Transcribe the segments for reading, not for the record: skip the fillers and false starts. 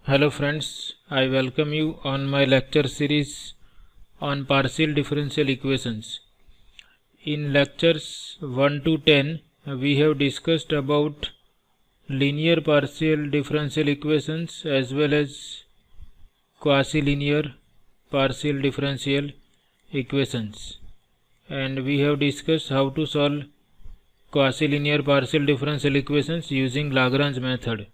Hello friends, I welcome you on my lecture series on partial differential equations. In lectures 1 to 10, we have discussed about linear partial differential equations as well as quasi-linear partial differential equations, and we have discussed how to solve quasi-linear partial differential equations using Lagrange method.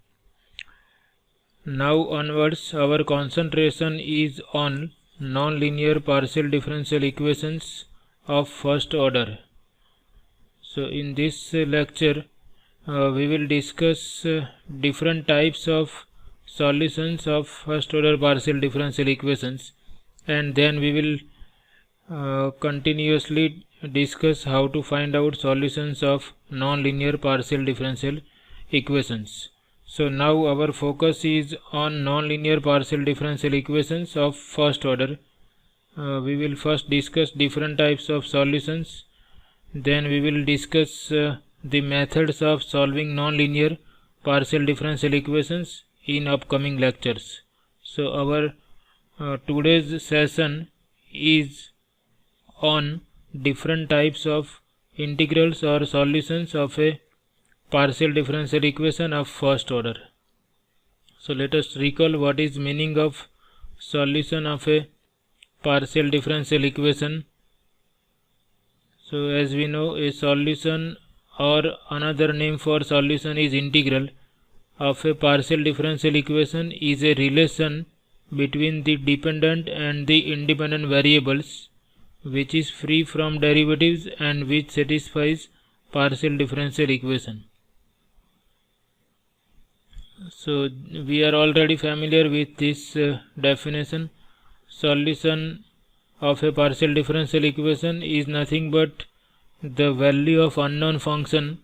Now onwards, our concentration is on non-linear partial differential equations of first order. So in this lecture, we will discuss different types of solutions of first order partial differential equations, and then we will continuously discuss how to find out solutions of non-linear partial differential equations. So now our focus is on non-linear partial differential equations of first order. We will first discuss different types of solutions, then we will discuss the methods of solving non-linear partial differential equations in upcoming lectures. So our today's session is on different types of integrals or solutions of a partial differential equation of first order. So let us recall what is meaning of solution of a partial differential equation. So as we know, a solution or another name for solution is integral of a partial differential equation is a relation between the dependent and the independent variables which is free from derivatives and which satisfies partial differential equation. So we are already familiar with this definition. Solution of a partial differential equation is nothing but the value of unknown function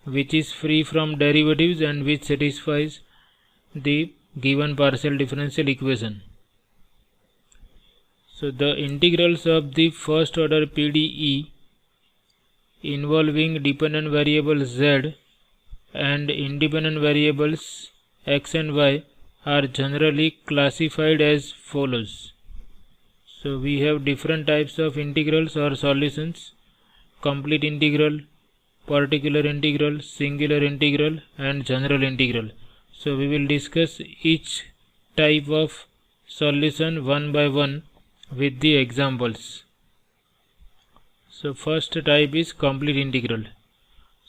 which is free from derivatives and which satisfies the given partial differential equation. So the integrals of the first order PDE involving dependent variable z and independent variables x and y are generally classified as follows. So we have different types of integrals or solutions: complete integral, particular integral, singular integral, and general integral. So we will discuss each type of solution one by one with the examples. So first type is complete integral.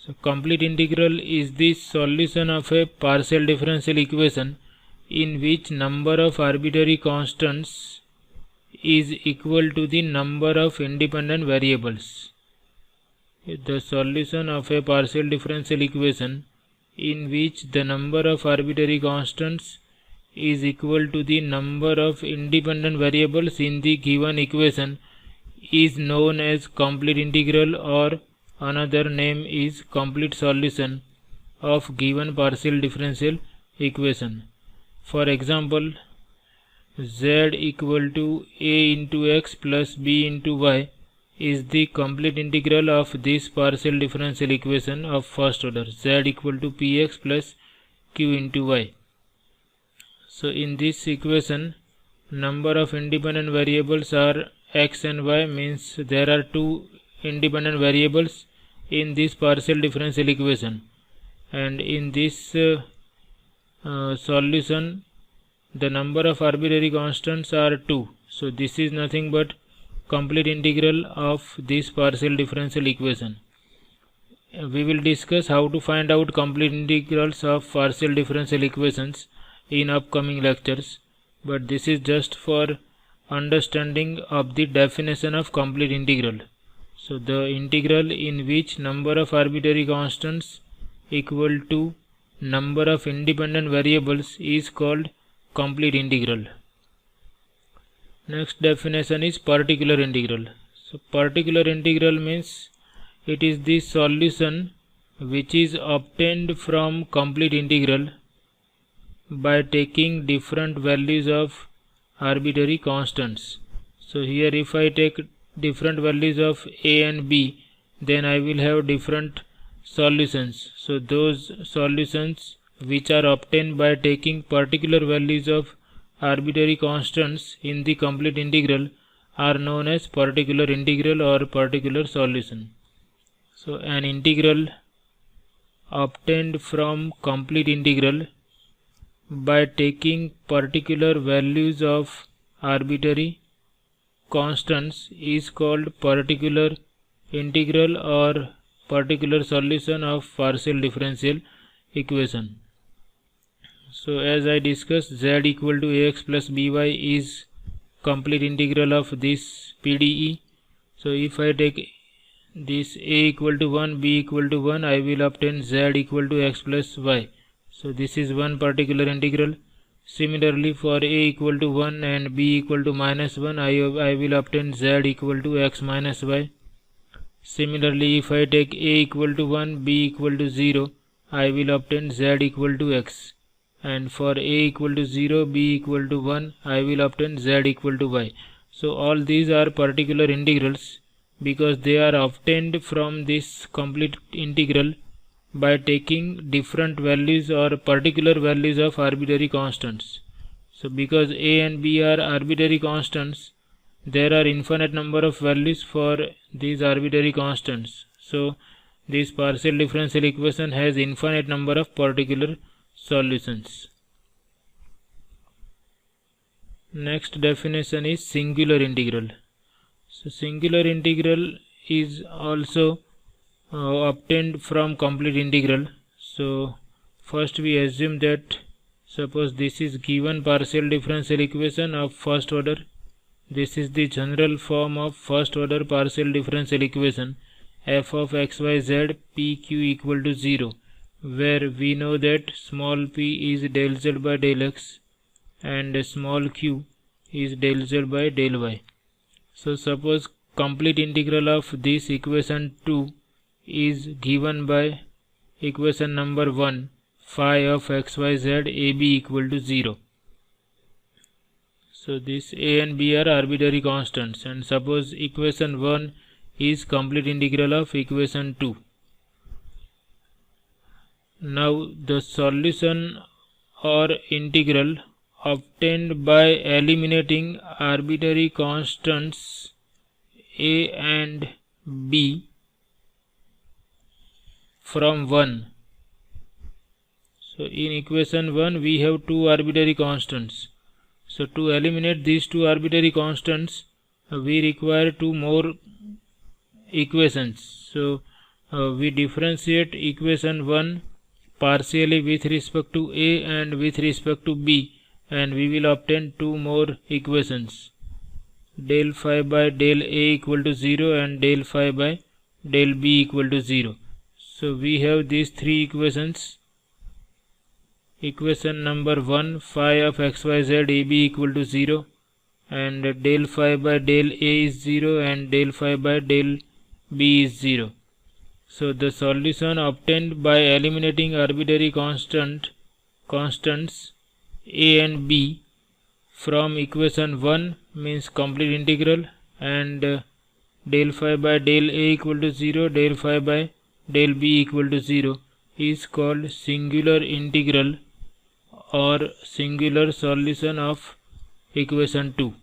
So complete integral is the solution of a partial differential equation in which number of arbitrary constants is equal to the number of independent variables. The solution of a partial differential equation in which the number of arbitrary constants is equal to the number of independent variables in the given equation is known as complete integral, or another name is complete solution of given partial differential equation. For example, z equal to a into x plus b into y is the complete integral of this partial differential equation of first order, z equal to px plus q into y. So in this equation, number of independent variables are x and y, means there are two independent variables in this partial differential equation, and in this solution the number of arbitrary constants are 2. So this is nothing but complete integral of this partial differential equation. We will discuss how to find out complete integrals of partial differential equations in upcoming lectures, but this is just for understanding of the definition of complete integral. So the integral in which number of arbitrary constants equal to number of independent variables is called complete integral. Next definition is particular integral. So particular integral means it is the solution which is obtained from complete integral by taking different values of arbitrary constants. So here if I take different values of a and b, then I will have different solutions. So those solutions which are obtained by taking particular values of arbitrary constants in the complete integral are known as particular integral or particular solution. So an integral obtained from complete integral by taking particular values of arbitrary constants is called particular integral or particular solution of partial differential equation. So as I discussed, z equal to ax plus by is complete integral of this PDE. So if I take this a equal to 1, b equal to 1, I will obtain z equal to x plus y. So this is one particular integral. Similarly, for a equal to 1 and b equal to minus 1, I will obtain z equal to x minus y. Similarly, if I take a equal to 1, b equal to 0, I will obtain z equal to x. And for a equal to 0, b equal to 1, I will obtain z equal to y. So all these are particular integrals because they are obtained from this complete integral by taking different values or particular values of arbitrary constants. So because a and b are arbitrary constants, there are infinite number of values for these arbitrary constants. So this partial differential equation has infinite number of particular solutions. Next definition is singular integral. So singular integral is also obtained from complete integral. So first we assume that suppose this is given partial differential equation of first order. This is the general form of first order partial differential equation f of xyz pq equal to 0, where we know that small p is del z by del x and small q is del z by del y. So suppose complete integral of this equation 2 is given by equation number 1, phi of xyz ab equal to 0. So this a and b are arbitrary constants, and suppose equation 1 is complete integral of equation 2. Now the solution or integral obtained by eliminating arbitrary constants a and b from 1. So in equation 1 we have two arbitrary constants. So to eliminate these two arbitrary constants, we require two more equations. So we differentiate equation 1 partially with respect to a and with respect to b, and we will obtain two more equations, del phi by del a equal to 0 and del phi by del b equal to 0. So we have these three equations. Equation number 1, phi of xyz ab equal to 0, and del phi by del a is 0 and del phi by del b is 0. So the solution obtained by eliminating arbitrary constants a and b from equation 1 means complete integral, and del phi by del a equal to 0, del phi by del b equal to 0 is called singular integral or singular solution of equation 2.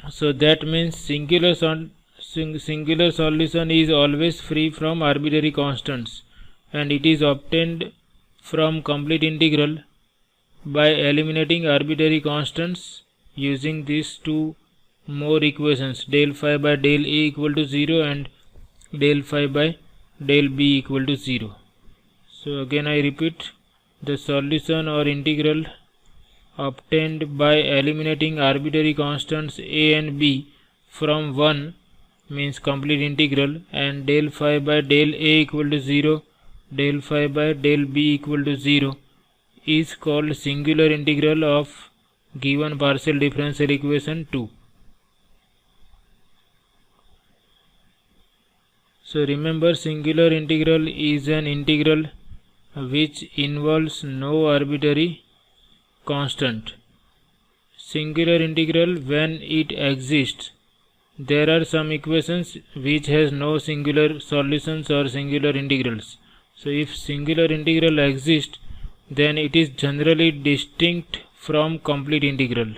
So that means singular solution is always free from arbitrary constants, and it is obtained from complete integral by eliminating arbitrary constants using these two more equations, del phi by del a equal to 0 and del phi by del b equal to 0. So again I repeat, the solution or integral obtained by eliminating arbitrary constants a and b from 1 means complete integral, and del phi by del a equal to 0, del phi by del b equal to 0 is called singular integral of given partial differential equation 2. So remember, singular integral is an integral which involves no arbitrary constant. Singular integral, when it exists, there are some equations which has no singular solutions or singular integrals. So if singular integral exists, then it is generally distinct from complete integral.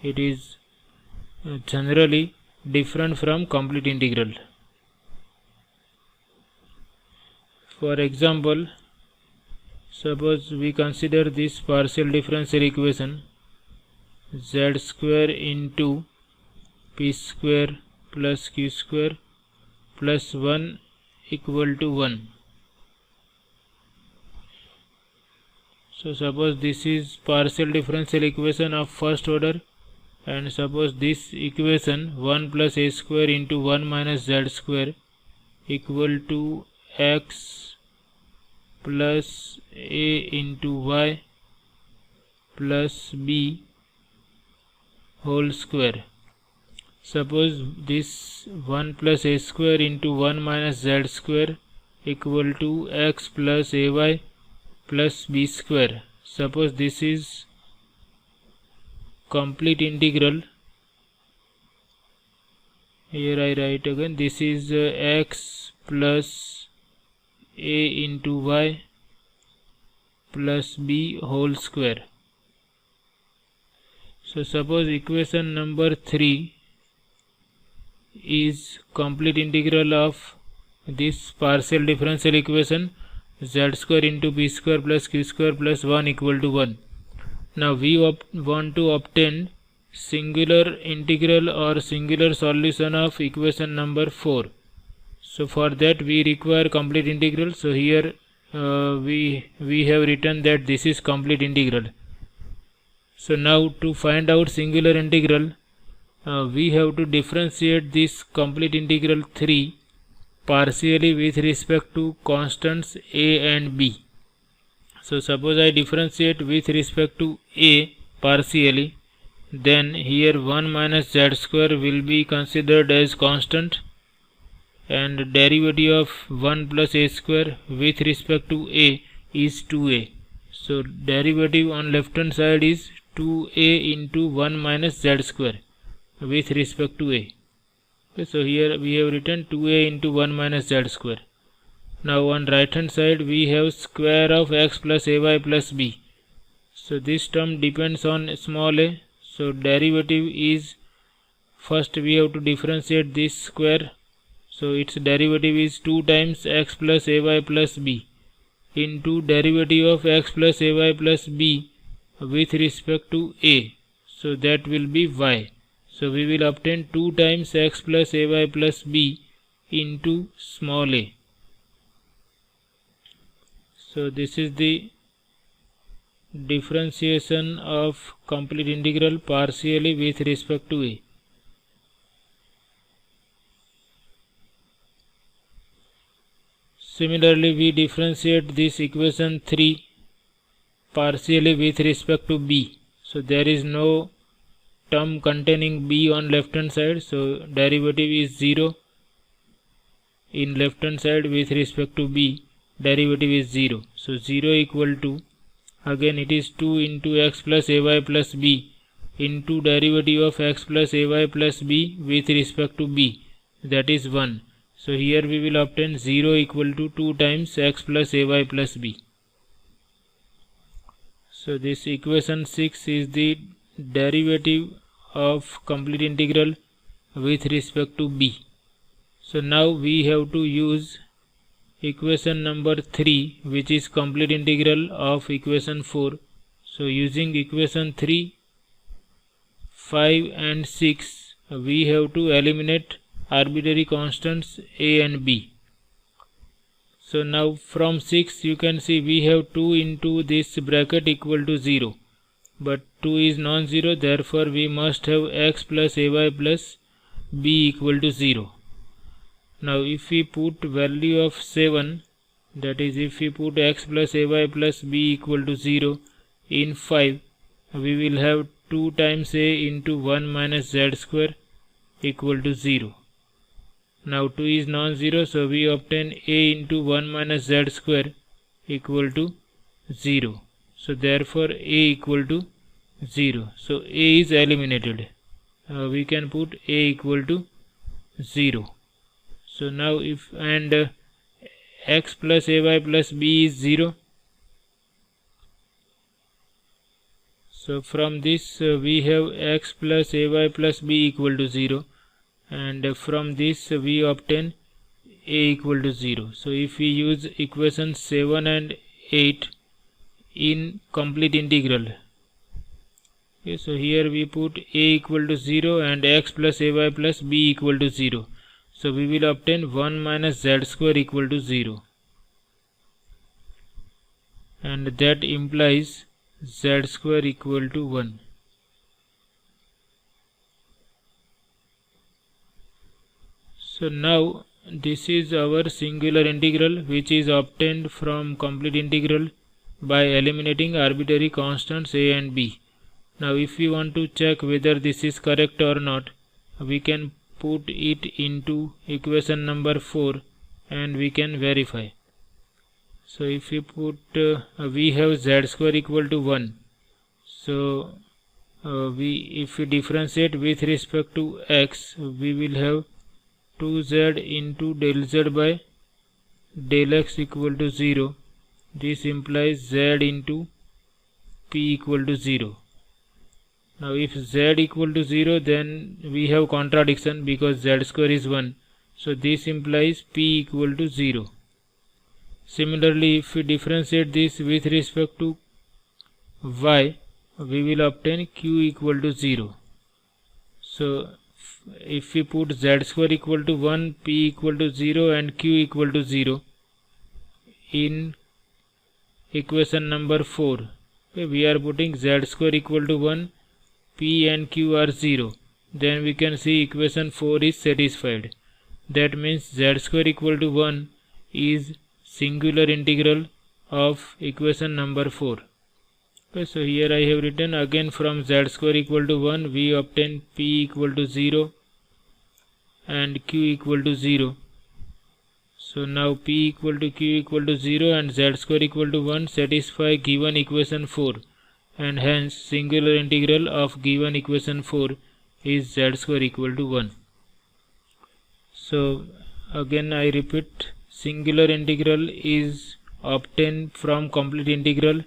It is generally different from complete integral. For example, suppose we consider this partial differential equation z square into p square plus q square plus 1 equal to 1. So suppose this is partial differential equation of first order, and suppose this equation 1 plus a square into 1 minus z square equal to x plus a into y plus b whole square. Suppose this 1 plus a square into 1 minus z square equal to x plus ay plus b square. Suppose this is complete integral. Here I write again, this is x plus a into y plus b whole square. So suppose equation number 3 is complete integral of this partial differential equation z square into p square plus q square plus 1 equal to 1. Now we want to obtain singular integral or singular solution of equation number 4. So for that we require complete integral. So here we have written that this is complete integral. So now to find out singular integral, we have to differentiate this complete integral 3 partially with respect to constants a and b. So suppose I differentiate with respect to a partially, then here 1 minus z square will be considered as constant, and derivative of 1 plus a square with respect to a is 2a. So derivative on left hand side is 2a into 1 minus z square with respect to a. Okay, so here we have written 2a into 1 minus z square. Now on right hand side we have square of x plus ay plus b. So this term depends on small a. So derivative is, first we have to differentiate this square. So its derivative is 2 times x plus ay plus b into derivative of x plus ay plus b with respect to a. So that will be y. So we will obtain 2 times x plus ay plus b into small a. So this is the differentiation of complete integral partially with respect to a. Similarly, we differentiate this equation 3 partially with respect to b. So there is no term containing b on left hand side, so derivative is 0 in left hand side with respect to b. Derivative is 0. So 0 equal to, again it is 2 into x plus ay plus b into derivative of x plus ay plus b with respect to b, that is 1. So here we will obtain 0 equal to 2 times x plus ay plus b. So this equation 6 is the derivative of complete integral with respect to b. So now we have to use equation number 3, which is complete integral of equation 4. So using equation 3, 5 and 6, we have to eliminate arbitrary constants a and b. So now from 6 you can see we have 2 into this bracket equal to 0, but 2 is non-zero, therefore we must have x plus ay plus b equal to 0. Now if we put value of 7, that is if we put x plus ay plus b equal to 0 in 5, we will have 2 times a into 1 minus z square equal to 0. Now 2 is non-zero, so we obtain a into 1 minus z square equal to 0. So therefore a equal to 0. So a is eliminated. We can put a equal to 0. So now if x plus ay plus b is 0, So from this we have x plus ay plus b equal to 0, and from this we obtain a equal to 0. So if we use equations 7 and 8 in complete integral, okay, so here we put a equal to 0 and x plus ay plus b equal to 0. So we will obtain 1 minus z square equal to 0, and that implies z square equal to 1. So now this is our singular integral, which is obtained from complete integral by eliminating arbitrary constants a and b. Now if we want to check whether this is correct or not, we can put it into equation number 4 and we can verify. So if we put we have z square equal to 1, so if we differentiate with respect to x, we will have 2z into del z by del x equal to 0. This implies z into p equal to 0. Now if z equal to 0, then we have contradiction because z square is 1. So this implies p equal to 0. Similarly, if we differentiate this with respect to y, we will obtain q equal to 0. So if we put z square equal to 1, p equal to 0 and q equal to 0 in equation number 4, okay, we are putting z square equal to 1, p and q are 0, then we can see equation 4 is satisfied. That means z square equal to 1 is singular integral of equation number 4. Okay, so here I have written again from z square equal to 1 we obtain p equal to 0 and q equal to 0. So now p equal to q equal to 0 and z square equal to 1 satisfy given equation 4, and hence singular integral of given equation 4 is z square equal to 1. So again I repeat, singular integral is obtained from complete integral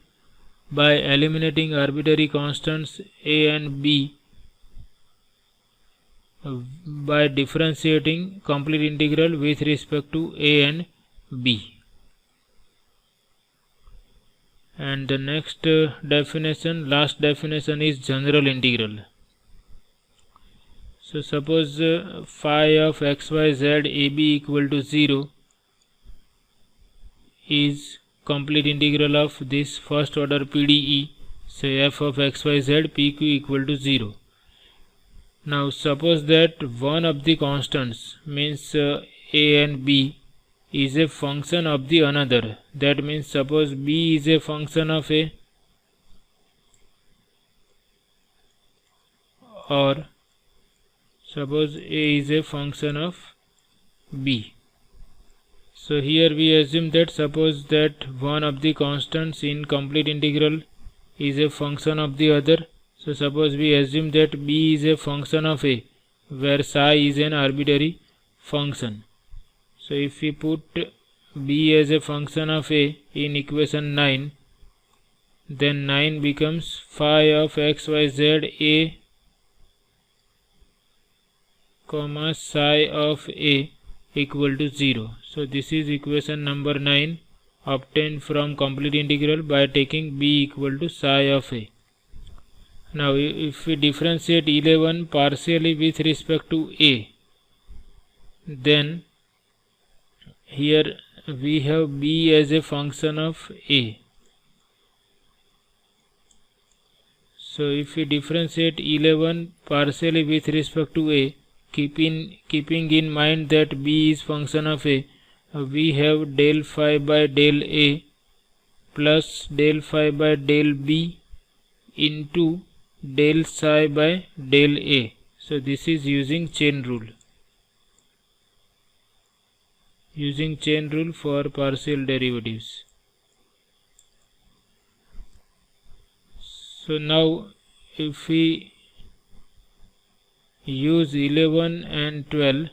by eliminating arbitrary constants a and b by differentiating complete integral with respect to a and b. And the next definition, last definition, is general integral. So suppose phi of x, y, z, a, b equal to 0 is complete integral of this first order PDE, say f of x, y, z, pq equal to 0. Now suppose that one of the constants, means a and b, is a function of the another. That means suppose b is a function of a, or suppose a is a function of b. So here we assume that suppose that one of the constants in complete integral is a function of the other. So suppose we assume that b is a function of a, where psi is an arbitrary function. So if we put b as a function of a in equation 9, then 9 becomes phi of x, y, z, a comma psi of a equal to 0. So this is equation number 9 obtained from complete integral by taking b equal to psi of a. Now if we differentiate 11 partially with respect to a, then here we have b as a function of a. So if we differentiate 11 partially with respect to a, keeping in mind that b is function of a, we have del phi by del a plus del phi by del b into del psi by del a. So this is using chain rule. Using chain rule for partial derivatives. So now if we use 11 and 12,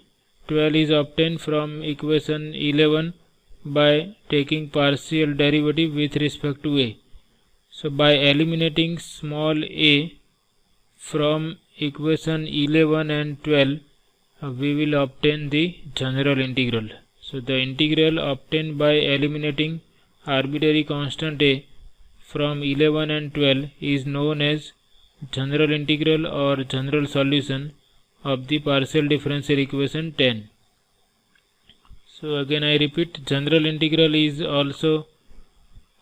12 is obtained from equation 11 by taking partial derivative with respect to a. So by eliminating small a from equation 11 and 12, we will obtain the general integral. So the integral obtained by eliminating arbitrary constant a from 11 and 12 is known as general integral or general solution of the partial differential equation 10. So again I repeat, general integral is also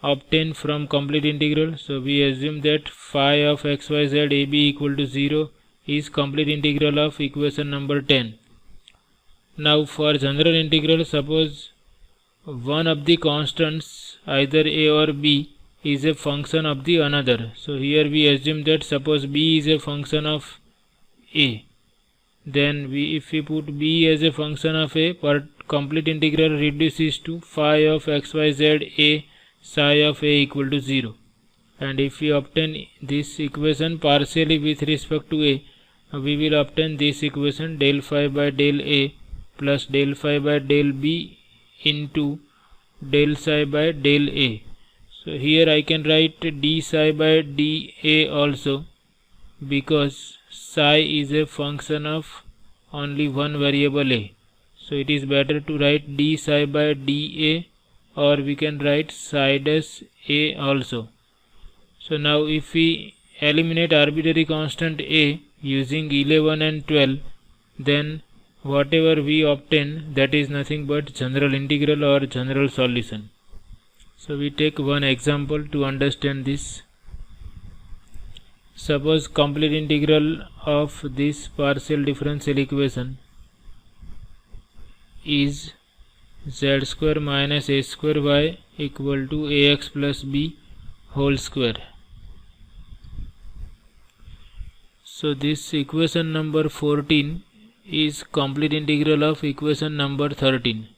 obtained from complete integral. So we assume that phi of xyz ab equal to 0 is complete integral of equation number 10. Now for general integral, suppose one of the constants, either a or b, is a function of the another. So here we assume that suppose b is a function of a, then if we put b as a function of a, complete integral reduces to phi of xyz a psi of a equal to 0. And if we obtain this equation partially with respect to a, we will obtain this equation del phi by del a plus del phi by del b into del psi by del a. So here I can write d psi by dA also, because psi is a function of only one variable a. So it is better to write d psi by dA, or we can write psi dash a also. So now if we eliminate arbitrary constant a using 11 and 12, then whatever we obtain, that is nothing but general integral or general solution. So we take one example to understand this. Suppose complete integral of this partial differential equation is z square minus a square y equal to ax plus b whole square. So this equation number 14 is complete integral of equation number 13.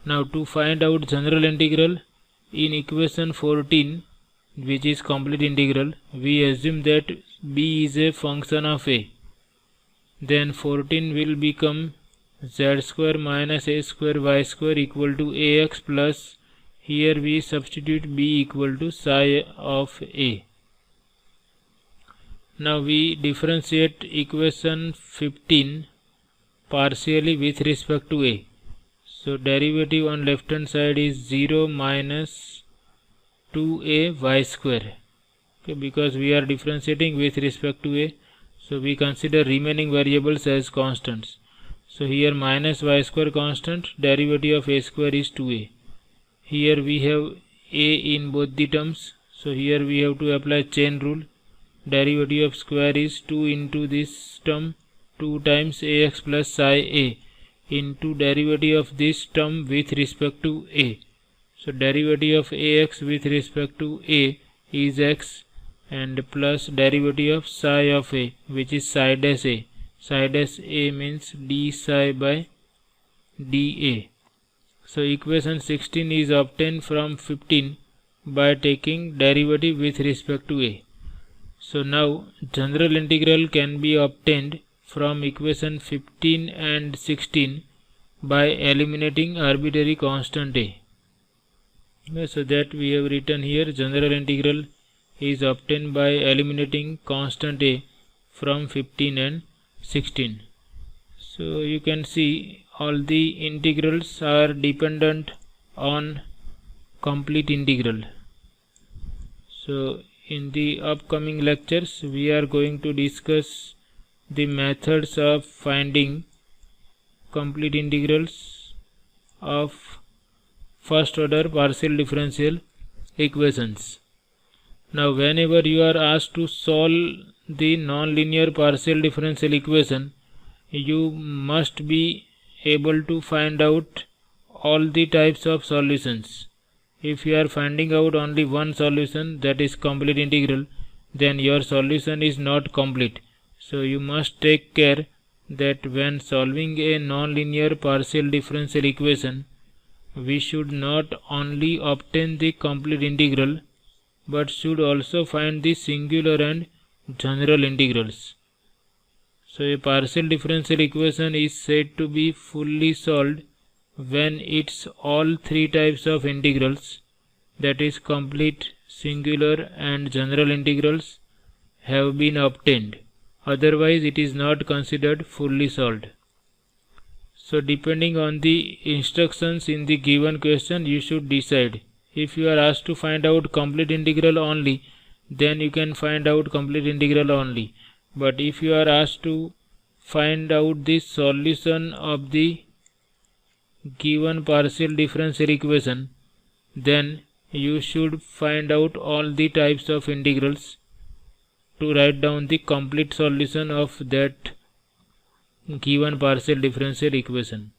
Now to find out general integral in equation 14, which is complete integral, we assume that b is a function of a. Then 14 will become z square minus a square y square equal to ax plus, here we substitute b equal to psi of a. Now we differentiate equation 15 partially with respect to a. So derivative on left hand side is 0 minus 2a y square. Okay, because we are differentiating with respect to a, so we consider remaining variables as constants. So here minus y square constant, derivative of a square is 2a. Here we have a in both the terms, so here we have to apply chain rule. Derivative of square is 2 into this term, 2 times ax plus psi a into derivative of this term with respect to a. So derivative of ax with respect to a is x, and plus derivative of psi of a, which is psi dash a. Psi dash a means d psi by dA. So equation 16 is obtained from 15 by taking derivative with respect to a. So now general integral can be obtained from equation 15 and 16 by eliminating arbitrary constant a. So that we have written here, general integral is obtained by eliminating constant a from 15 and 16. So you can see all the integrals are dependent on complete integral. So in the upcoming lectures we are going to discuss the methods of finding complete integrals of first order partial differential equations. Now whenever you are asked to solve the non-linear partial differential equation, you must be able to find out all the types of solutions. If you are finding out only one solution, that is complete integral, then your solution is not complete. So you must take care that when solving a non-linear partial differential equation, we should not only obtain the complete integral, but should also find the singular and general integrals. So a partial differential equation is said to be fully solved when its all three types of integrals, that is complete, singular and general integrals have been obtained. Otherwise, it is not considered fully solved. So depending on the instructions in the given question, you should decide. If you are asked to find out complete integral only, then you can find out complete integral only. But if you are asked to find out the solution of the given partial differential equation, then you should find out all the types of integrals to write down the complete solution of that given partial differential equation.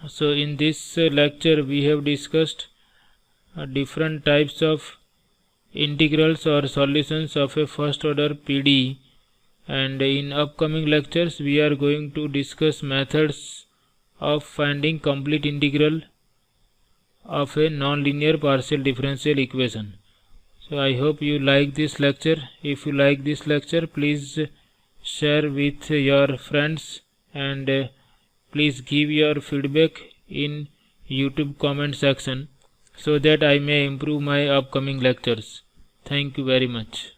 So in this lecture we have discussed different types of integrals or solutions of a first order PDE, and in upcoming lectures we are going to discuss methods of finding complete integral of a non-linear partial differential equation. So I hope you like this lecture. If you like this lecture, please share with your friends, and please give your feedback in YouTube comment section so that I may improve my upcoming lectures. Thank you very much.